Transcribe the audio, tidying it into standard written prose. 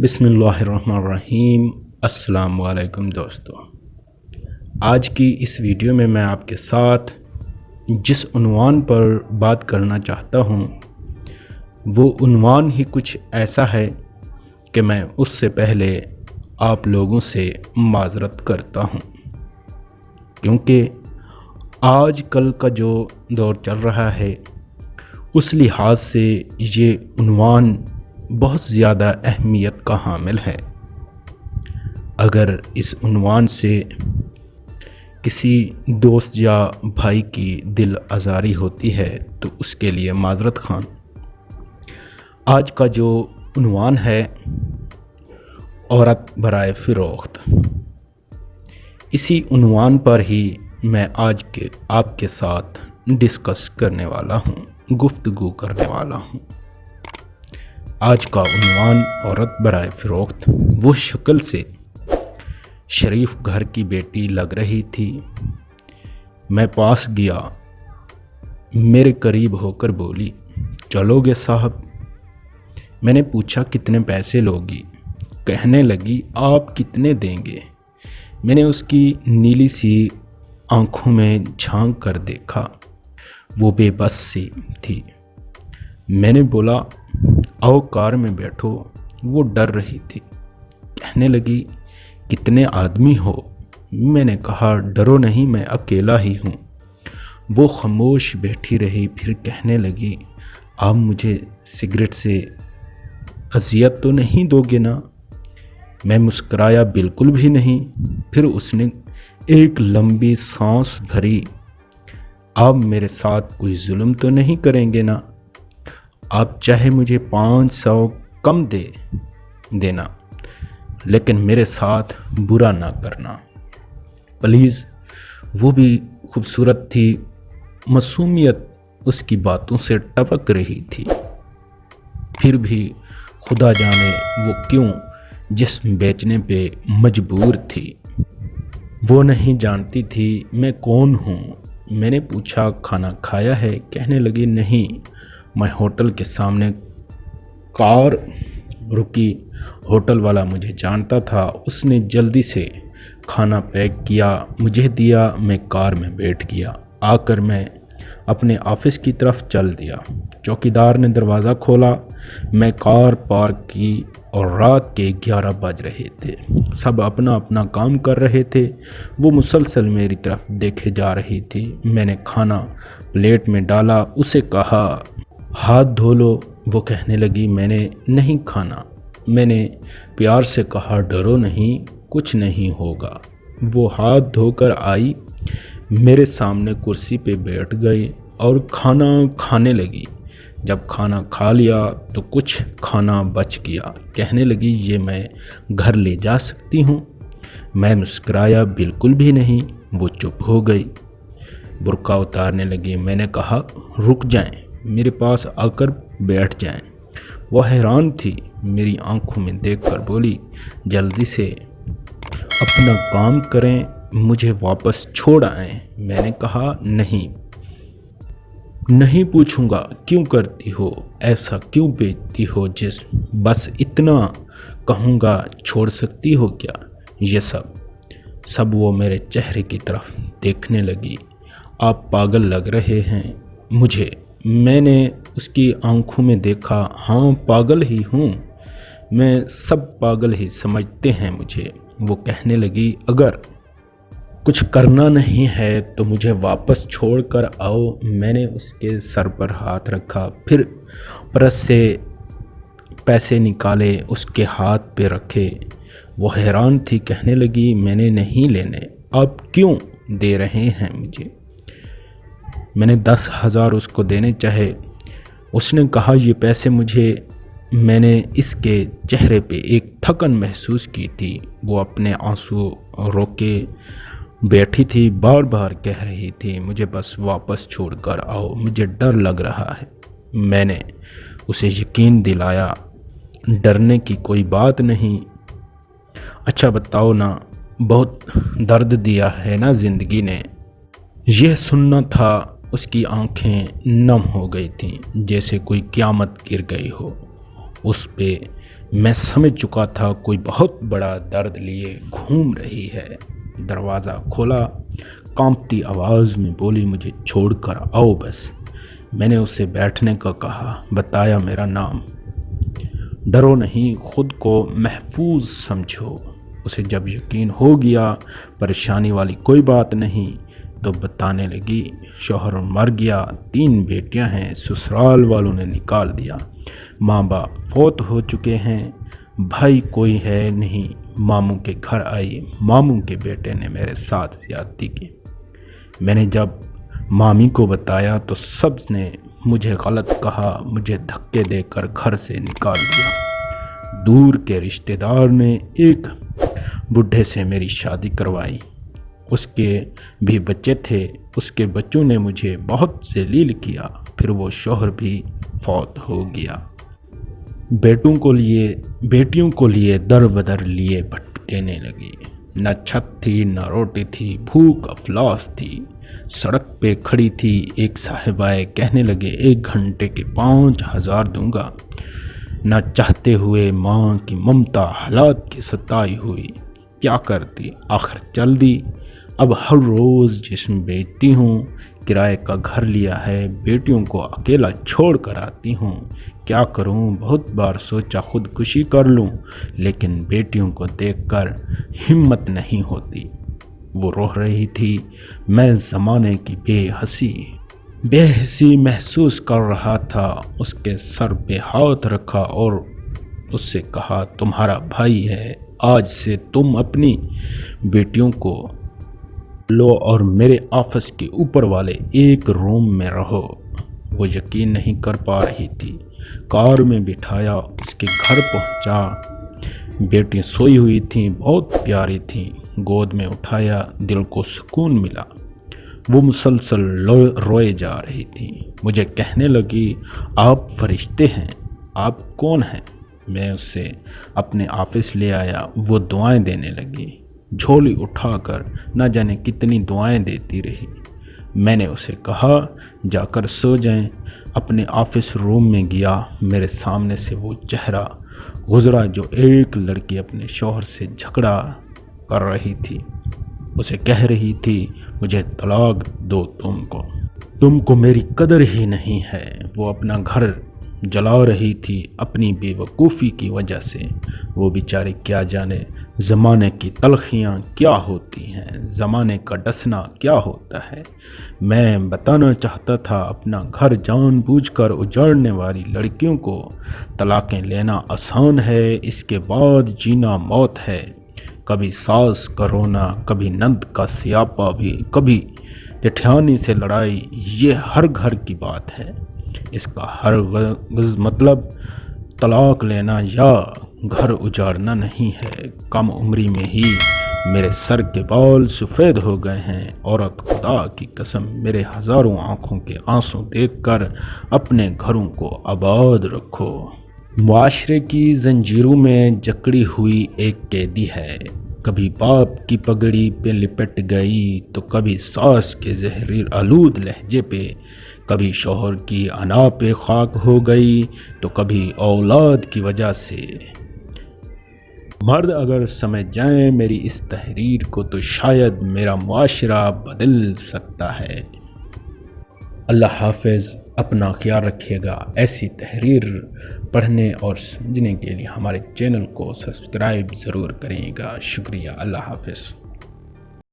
بسم اللہ الرحمن الرحیم۔ السلام علیکم دوستو، آج کی اس ویڈیو میں آپ کے ساتھ جس عنوان پر بات کرنا چاہتا ہوں وہ عنوان ہی کچھ ایسا ہے کہ میں اس سے پہلے آپ لوگوں سے معذرت کرتا ہوں، کیونکہ آج کل کا جو دور چل رہا ہے اس لحاظ سے یہ عنوان بہت زیادہ اہمیت کا حامل ہے۔ اگر اس عنوان سے کسی دوست یا بھائی کی دل آزاری ہوتی ہے تو اس کے لیے معذرت خواہ۔ آج کا جو عنوان ہے عورت برائے فروخت، اسی عنوان پر ہی میں آج آپ کے ساتھ ڈسکس کرنے والا ہوں، گفتگو کرنے والا ہوں۔ آج کا عنوان عورت برائے فروخت۔ وہ شکل سے شریف گھر کی بیٹی لگ رہی تھی۔ میں پاس گیا، میرے قریب ہو کر بولی، چلو گے صاحب؟ میں نے پوچھا کتنے پیسے لوگی؟ کہنے لگی آپ کتنے دیں گے؟ میں نے اس کی نیلی سی آنکھوں میں جھانک کر دیکھا، وہ بے بس سی تھی۔ میں نے بولا آؤ کار میں بیٹھو۔ وہ ڈر رہی تھی، کہنے لگی کتنے آدمی ہو؟ میں نے کہا ڈرو نہیں، میں اکیلا ہی ہوں۔ وہ خاموش بیٹھی رہی، پھر کہنے لگی آپ مجھے سگریٹ سے اذیت تو نہیں دو گے نا؟ میں مسکرایا بالکل بھی نہیں۔ پھر اس نے ایک لمبی سانس بھری، آپ میرے ساتھ کوئی ظلم تو نہیں کریں گے نا؟ آپ چاہے مجھے 500 کم دینا لیکن میرے ساتھ برا نہ کرنا پلیز۔ وہ بھی خوبصورت تھی، معصومیت اس کی باتوں سے ٹپک رہی تھی۔ پھر بھی خدا جانے وہ کیوں جسم بیچنے پہ مجبور تھی۔ وہ نہیں جانتی تھی میں کون ہوں۔ میں نے پوچھا کھانا کھایا ہے؟ کہنے لگی نہیں۔ میں ہوٹل کے سامنے کار رکی، ہوٹل والا مجھے جانتا تھا، اس نے جلدی سے کھانا پیک کیا، مجھے دیا، میں کار میں بیٹھ گیا۔ آ کر میں اپنے آفس کی طرف چل دیا۔ چوکیدار نے دروازہ کھولا، میں کار پارک کی اور رات کے 11 بج رہے تھے۔ سب اپنا اپنا کام کر رہے تھے۔ وہ مسلسل میری طرف دیکھے جا رہی تھی۔ میں نے کھانا پلیٹ میں ڈالا، اسے کہا ہاتھ دھو لو۔ وہ کہنے لگی میں نے نہیں کھانا۔ میں نے پیار سے کہا ڈرو نہیں، کچھ نہیں ہوگا۔ وہ ہاتھ دھو کر آئی، میرے سامنے کرسی پہ بیٹھ گئی اور کھانا کھانے لگی۔ جب کھانا کھا لیا تو کچھ کھانا بچ گیا، کہنے لگی یہ میں گھر لے جا سکتی ہوں؟ میں مسکرایا بالکل بھی نہیں۔ وہ چپ ہو گئی، برقع اتارنے لگی۔ میں نے کہا رک جائیں، میرے پاس آ کر بیٹھ جائیں۔ وہ حیران تھی، میری آنکھوں میں دیکھ کر بولی جلدی سے اپنا کام کریں، مجھے واپس چھوڑ آئیں۔ میں نے کہا نہیں پوچھوں گا کیوں کرتی ہو ایسا، کیوں بیچتی ہو جسم، بس اتنا کہوں گا چھوڑ سکتی ہو کیا یہ سب؟ وہ میرے چہرے کی طرف دیکھنے لگی، آپ پاگل لگ رہے ہیں مجھے۔ میں نے اس کی آنکھوں میں دیکھا، ہاں پاگل ہی ہوں میں، سب پاگل ہی سمجھتے ہیں مجھے۔ وہ کہنے لگی اگر کچھ کرنا نہیں ہے تو مجھے واپس چھوڑ کر آؤ۔ میں نے اس کے سر پر ہاتھ رکھا، پھر پرس سے پیسے نکالے، اس کے ہاتھ پہ رکھے۔ وہ حیران تھی، کہنے لگی میں نے نہیں لینے، آپ کیوں دے رہے ہیں مجھے؟ میں نے 10,000 اس کو دینے چاہے۔ اس نے کہا یہ پیسے مجھے۔ میں نے اس کے چہرے پہ ایک تھکن محسوس کی تھی، وہ اپنے آنسو روکے بیٹھی تھی، بار بار کہہ رہی تھی مجھے بس واپس چھوڑ کر آؤ، مجھے ڈر لگ رہا ہے۔ میں نے اسے یقین دلایا ڈرنے کی کوئی بات نہیں۔ اچھا بتاؤ نا، بہت درد دیا ہے نا زندگی نے؟ یہ سننا تھا۔ اس کی آنکھیں نم ہو گئی تھیں، جیسے کوئی قیامت گر گئی ہو۔ اس پہ میں سمجھ چکا تھا کوئی بہت بڑا درد لیے گھوم رہی ہے۔ دروازہ کھولا، کانپتی آواز میں بولی، مجھے چھوڑ کر آؤ بس۔ میں نے اسے بیٹھنے کا کہا، بتایا میرا نام۔ ڈرو نہیں، خود کو محفوظ سمجھو۔ اسے جب یقین ہو گیا پریشانی والی کوئی بات نہیں تو بتانے لگی، شوہر مر گیا، 3 بیٹیاں ہیں، سسرال والوں نے نکال دیا، ماں باپ فوت ہو چکے ہیں، بھائی کوئی ہے نہیں، ماموں کے گھر آئی، ماموں کے بیٹے نے میرے ساتھ زیادتی کی۔ میں نے جب مامی کو بتایا تو سب نے مجھے غلط کہا، مجھے دھکے دے کر گھر سے نکال دیا۔ دور کے رشتہ دار نے ایک بڈھے سے میری شادی کروائی، اس کے بھی بچے تھے، اس کے بچوں نے مجھے بہت ذلیل کیا، پھر وہ شوہر بھی فوت ہو گیا۔ بیٹیوں کو لیے در بدر لیے بھٹکنے لگی، نہ چھت تھی نہ روٹی تھی، بھوک افلاس تھی، سڑک پہ کھڑی تھی۔ ایک صاحب آئے، کہنے لگے 1 گھنٹے کے 5000 دوں گا۔ نہ چاہتے ہوئے ماں کی ممتا حالات کی ستائی ہوئی، کیا کرتی، آخر چل دی۔ اب ہر روز جسم بیچتی ہوں، کرائے کا گھر لیا ہے، بیٹیوں کو اکیلا چھوڑ کر آتی ہوں، کیا کروں؟ بہت بار سوچا خودکشی کر لوں، لیکن بیٹیوں کو دیکھ کر ہمت نہیں ہوتی۔ وہ رو رہی تھی، میں زمانے کی بے حسی محسوس کر رہا تھا۔ اس کے سر پہ ہاتھ رکھا اور اس سے کہا، تمہارا بھائی ہے، آج سے تم اپنی بیٹیوں کو لو اور میرے آفس کے اوپر والے ایک روم میں رہو۔ وہ یقین نہیں کر پا رہی تھی۔ کار میں بٹھایا، اس کے گھر پہنچا، بیٹیاں سوئی ہوئی تھیں، بہت پیاری تھیں، گود میں اٹھایا، دل کو سکون ملا۔ وہ مسلسل روئے جا رہی تھی، مجھے کہنے لگی، آپ فرشتے ہیں، آپ کون ہیں؟ میں اسے اپنے آفس لے آیا، وہ دعائیں دینے لگی، جھولی اٹھا کر نہ جانے کتنی دعائیں دیتی رہی۔ میں نے اسے کہا، جا کر سو جائیں۔ اپنے آفس روم میں گیا، میرے سامنے سے وہ چہرہ گزرا جو ایک لڑکی اپنے شوہر سے جھگڑا کر رہی تھی، اسے کہہ رہی تھی، مجھے طلاق دو، تم کو میری قدر ہی نہیں ہے۔ وہ اپنا گھر جلا رہی تھی اپنی بے وقوفی کی وجہ سے۔ وہ بیچاری کیا جانے زمانے کی تلخیاں کیا ہوتی ہیں، زمانے کا ڈسنا کیا ہوتا ہے۔ میں بتانا چاہتا تھا، اپنا گھر جان بوجھ کر اجاڑنے والی لڑکیوں کو طلاقیں لینا آسان ہے، اس کے بعد جینا موت ہے۔ کبھی ساس کا رونا، کبھی نند کا سیاپا بھی، کبھی جٹھانی سے لڑائی، یہ ہر گھر کی بات ہے۔ اس کا ہرگز مطلب طلاق لینا یا گھر اجاڑنا نہیں ہے۔ کم عمری میں ہی میرے سر کے بال سفید ہو گئے ہیں۔ عورت، خدا کی قسم، میرے ہزاروں آنکھوں کے آنسو دیکھ کر اپنے گھروں کو آباد رکھو۔ معاشرے کی زنجیروں میں جکڑی ہوئی ایک قیدی ہے، کبھی باپ کی پگڑی پہ لپٹ گئی تو کبھی ساس کے زہر آلود لہجے پہ، کبھی شوہر کی انا پہ خاک ہو گئی تو کبھی اولاد کی وجہ سے۔ مرد اگر سمجھ جائیں میری اس تحریر کو تو شاید میرا معاشرہ بدل سکتا ہے۔ اللہ حافظ، اپنا خیال رکھیے گا۔ ایسی تحریر پڑھنے اور سمجھنے کے لیے ہمارے چینل کو سبسکرائب ضرور کریں گا۔ شکریہ، اللہ حافظ۔